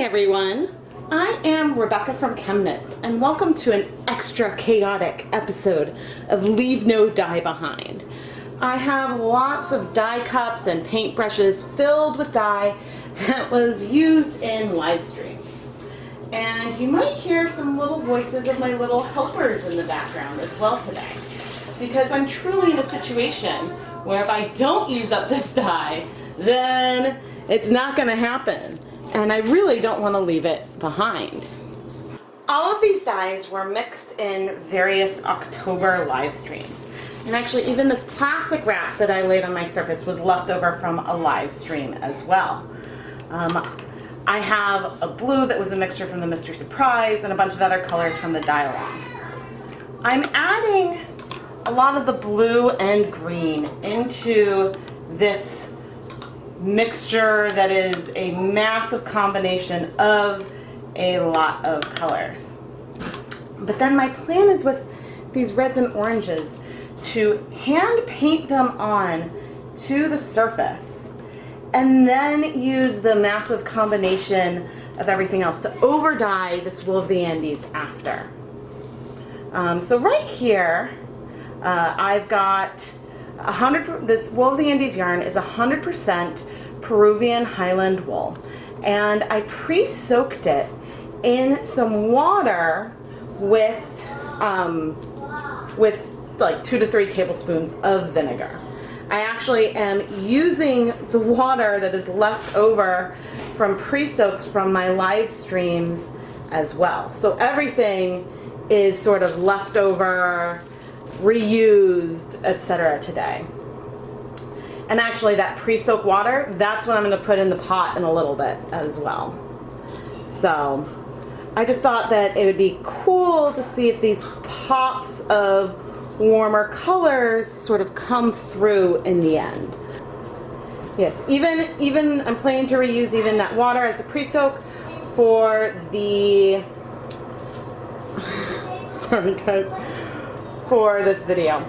Hi everyone, I am Rebecca from ChemKnits and welcome to an extra chaotic episode of Leave No Dye Behind. I have lots of dye cups and paint brushes filled with dye that was used in live streams. And you might hear some little voices of my little helpers in the background as well today, because I'm truly in a situation where if I don't use up this dye, then it's not going to happen. And I really don't want to leave it behind. All of these dyes were mixed in various October live streams. And actually even this plastic wrap that I laid on my surface was left over from a live stream as well. I have a blue that was a mixture from the Mystery Surprise and a bunch of other colors from the Dye Along. I'm adding a lot of the blue and green into this mixture that is a massive combination of a lot of colors. But then my plan is with these reds and oranges to hand paint them on to the surface and then use the massive combination of everything else to over dye this Wool of the Andes after. So right here I've got this Wool of the Andes yarn is 100% Peruvian Highland wool, and I pre-soaked it in some water with like 2 to 3 tablespoons of vinegar. I actually am using the water that is left over from pre-soaks from my live streams as well. So everything is sort of leftover, reused, etc. today. And actually that pre-soak water, that's what I'm going to put in the pot in a little bit as well. So I just thought that it would be cool to see if these pops of warmer colors sort of come through in the end. Yes, even I'm planning to reuse even that water as the pre-soak for the sorry guys, for this video.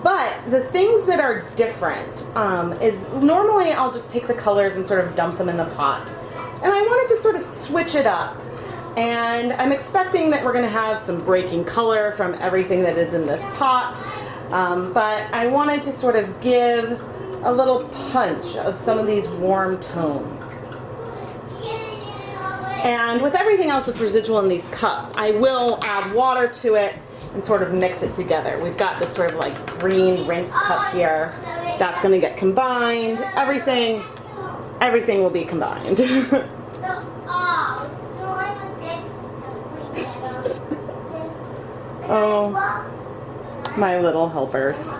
But the things that are different is normally I'll just take the colors and sort of dump them in the pot. And I wanted to sort of switch it up. And I'm expecting that we're going to have some breaking color from everything that is in this pot. But I wanted to sort of give a little punch of some of these warm tones. And with everything else that's residual in these cups, I will add water to it and sort of mix it together. We've got this sort of like green rinse cup here. That's going to get combined. Everything will be combined. Oh, my little helpers.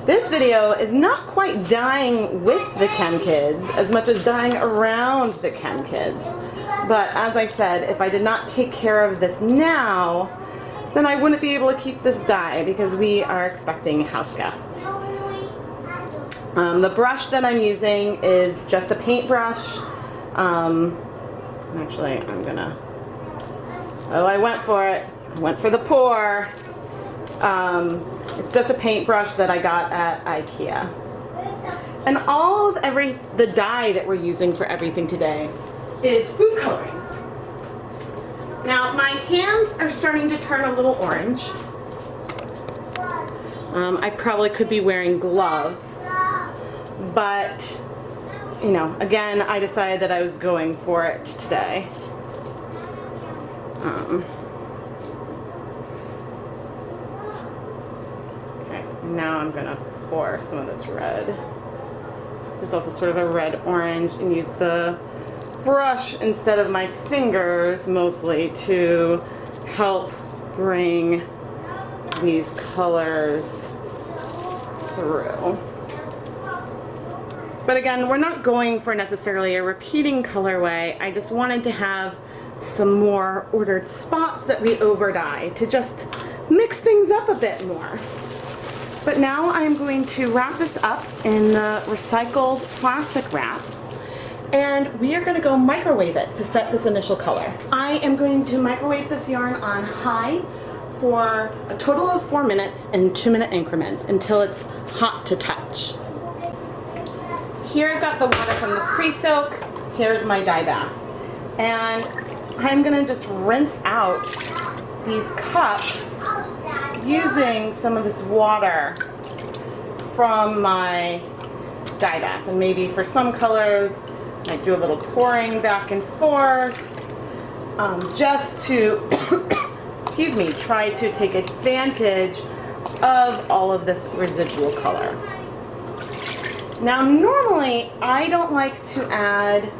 This video is not quite dyeing with the ChemKids as much as dyeing around the ChemKids. But as I said, if I did not take care of this now, then I wouldn't be able to keep this dye because we are expecting house guests. The brush that I'm using is just a paintbrush. Actually, I went for it. I went for the pour. It's just a paintbrush that I got at IKEA. And all of the dye that we're using for everything today is food coloring. Now my hands are starting to turn a little orange. I probably could be wearing gloves, but you know, again, I decided that I was going for it today. Okay, now I'm gonna pour some of this red. Just also sort of a red orange, and use the brush instead of my fingers mostly to help bring these colors through. But again, we're not going for necessarily a repeating colorway. I just wanted to have some more ordered spots that we over dye to just mix things up a bit more. But now I'm going to wrap this up in the recycled plastic wrap, and we are going to go microwave it to set this initial color. I am going to microwave this yarn on high for a total of 4 minutes in 2-minute increments until it's hot to touch. Here I've got the water from the pre-soak. Here's my dye bath. And I'm gonna just rinse out these cups using some of this water from my dye bath. And maybe for some colors, I might do a little pouring back and forth, just to, excuse me, try to take advantage of all of this residual color. Now, normally I don't like to add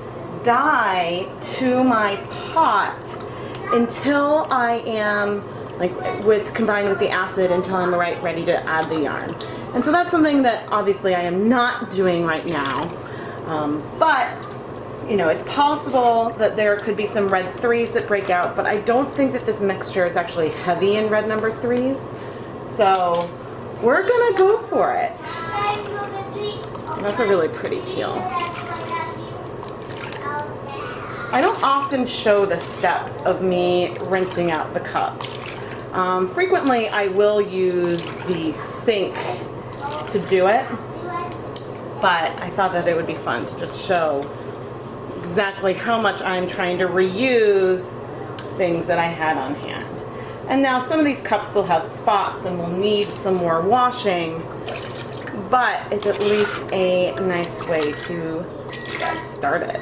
dye to my pot until I am combined with the acid, until I'm ready to add the yarn. And so that's something that obviously I am not doing right now. But you know, it's possible that there could be some red 3s that break out, but I don't think that this mixture is actually heavy in red number 3s. So we're gonna go for it. That's a really pretty teal. I don't often show the step of me rinsing out the cups. Frequently I will use the sink to do it, but I thought that it would be fun to just show exactly how much I'm trying to reuse things that I had on hand. And now some of these cups still have spots and will need some more washing, but it's at least a nice way to get started.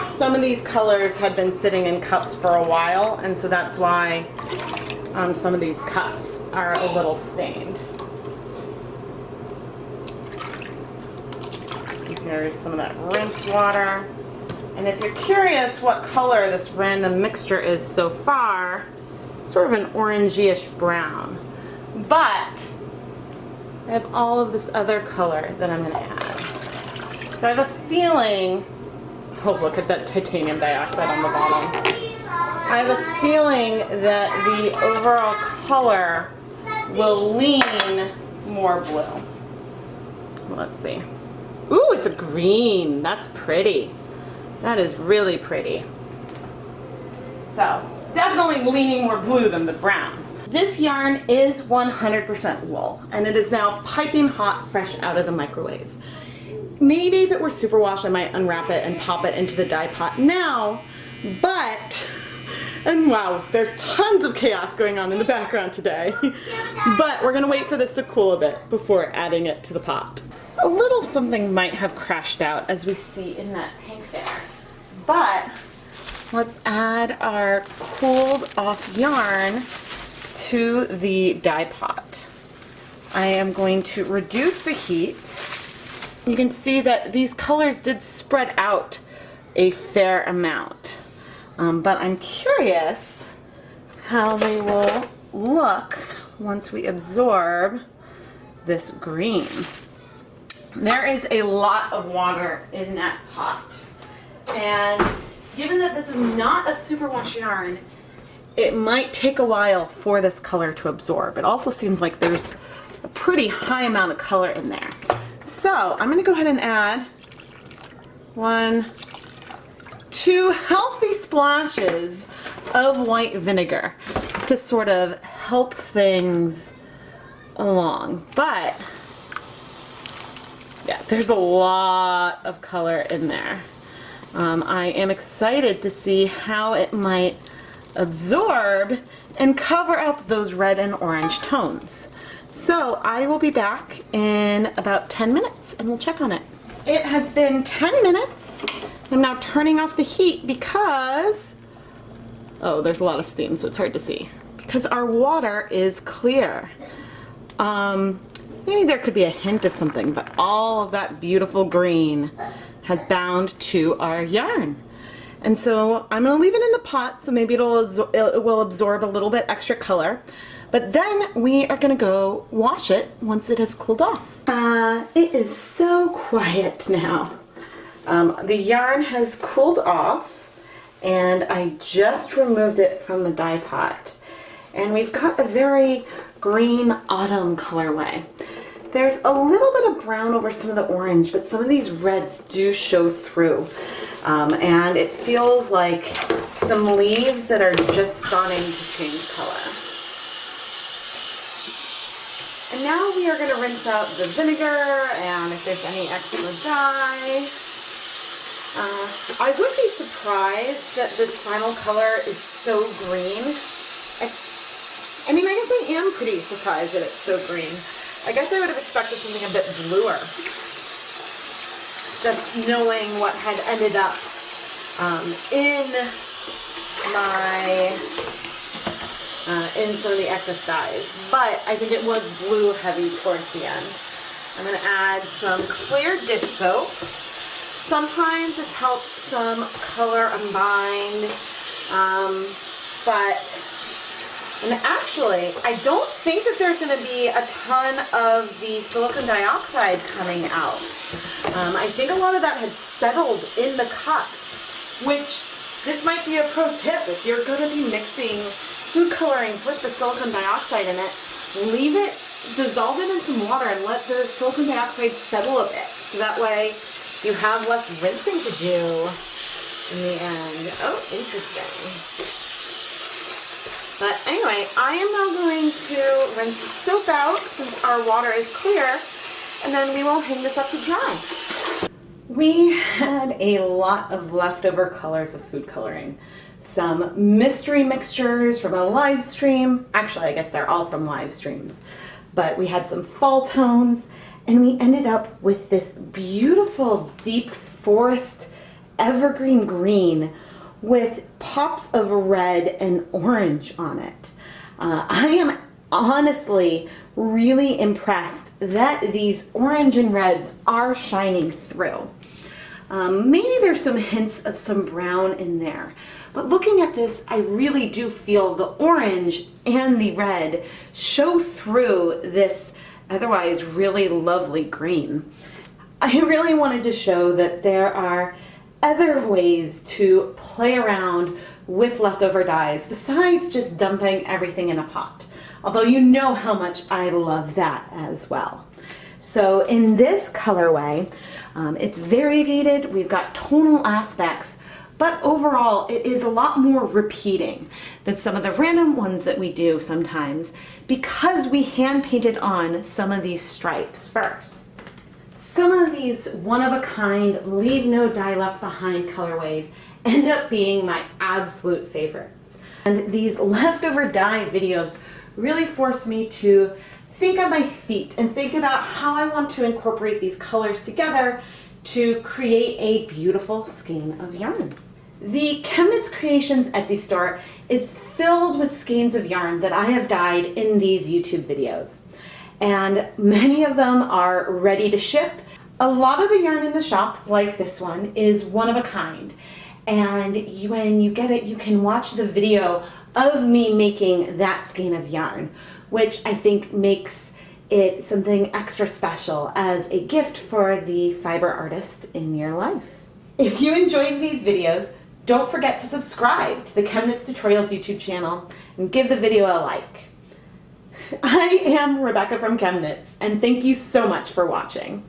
Some of these colors had been sitting in cups for a while, and so that's why some of these cups are a little stained. Here's some of that rinsed water. And if you're curious what color this random mixture is so far, it's sort of an orangey-ish brown. But I have all of this other color that I'm going to add. So I have a feeling, oh, look at that titanium dioxide on the bottom. I have a feeling that the overall color will lean more blue. Let's see. Ooh, it's a green. That's pretty. That is really pretty. So, definitely leaning more blue than the brown. This yarn is 100% wool, and it is now piping hot, fresh out of the microwave. Maybe if it were superwash, I might unwrap it and pop it into the dye pot now, but, and wow, there's tons of chaos going on in the background today. But we're gonna wait for this to cool a bit before adding it to the pot. A little something might have crashed out, as we see in that pink there. But let's add our cooled off yarn to the dye pot. I am going to reduce the heat. You can see that these colors did spread out a fair amount. But I'm curious how they will look once we absorb this green. There is a lot of water in that pot, and given that this is not a superwash yarn, it might take a while for this color to absorb. It also seems like there's a pretty high amount of color in there. So I'm going to go ahead and add 2 healthy splashes of white vinegar to sort of help things along. But yeah, there's a lot of color in there. I am excited to see how it might absorb and cover up those red and orange tones. So I will be back in about 10 minutes and we'll check on it. It has been 10 minutes. I'm now turning off the heat because, oh, there's a lot of steam, so it's hard to see. Because our water is clear. Maybe there could be a hint of something, but all of that beautiful green has bound to our yarn. And so I'm going to leave it in the pot, so maybe it will absorb a little bit extra color. But then we are going to go wash it once it has cooled off. It is so quiet now. The yarn has cooled off, and I just removed it from the dye pot. And we've got a very green autumn colorway. There's a little bit of brown over some of the orange, but some of these reds do show through. And it feels like some leaves that are just starting to change color. And now we are going to rinse out the vinegar, and if there's any extra dye, I would be surprised that this final color is so green. I mean, I guess I am pretty surprised that it's so green. I guess I would have expected something a bit bluer. Just knowing what had ended up in some of the excess dyes. But I think it was blue heavy towards the end. I'm going to add some clear dish soap. Sometimes this helps some color unbind, and actually, I don't think that there's going to be a ton of the silicon dioxide coming out. I think a lot of that had settled in the cups, which this might be a pro tip. If you're going to be mixing food colorings with the silicon dioxide in it, leave it, dissolve it in some water and let the silicon dioxide settle a bit. So that way you have less rinsing to do in the end. Oh, interesting. But anyway, I am now going to rinse the soap out since our water is clear, and then we will hang this up to dry. We had a lot of leftover colors of food coloring. Some mystery mixtures from a live stream. Actually, I guess they're all from live streams. But we had some fall tones, and we ended up with this beautiful deep forest evergreen green with pops of red and orange on it. I am honestly really impressed that these orange and reds are shining through. Maybe there's some hints of some brown in there, but looking at this, I really do feel the orange and the red show through this otherwise really lovely green. I really wanted to show that there are other ways to play around with leftover dyes besides just dumping everything in a pot. Although you know how much I love that as well. So in this colorway, it's variegated, we've got tonal aspects, but overall it is a lot more repeating than some of the random ones that we do sometimes because we hand painted on some of these stripes first. Some of these one-of-a-kind, leave no dye left behind colorways end up being my absolute favorites. And these leftover dye videos really force me to think on my feet and think about how I want to incorporate these colors together to create a beautiful skein of yarn. The ChemKnits Creations Etsy store is filled with skeins of yarn that I have dyed in these YouTube videos. And many of them are ready to ship. A lot of the yarn in the shop, like this one, is one of a kind. And when you get it, you can watch the video of me making that skein of yarn, which I think makes it something extra special as a gift for the fiber artist in your life. If you enjoyed these videos, don't forget to subscribe to the ChemKnits Tutorials YouTube channel and give the video a like. I am Rebecca from ChemKnits, and thank you so much for watching.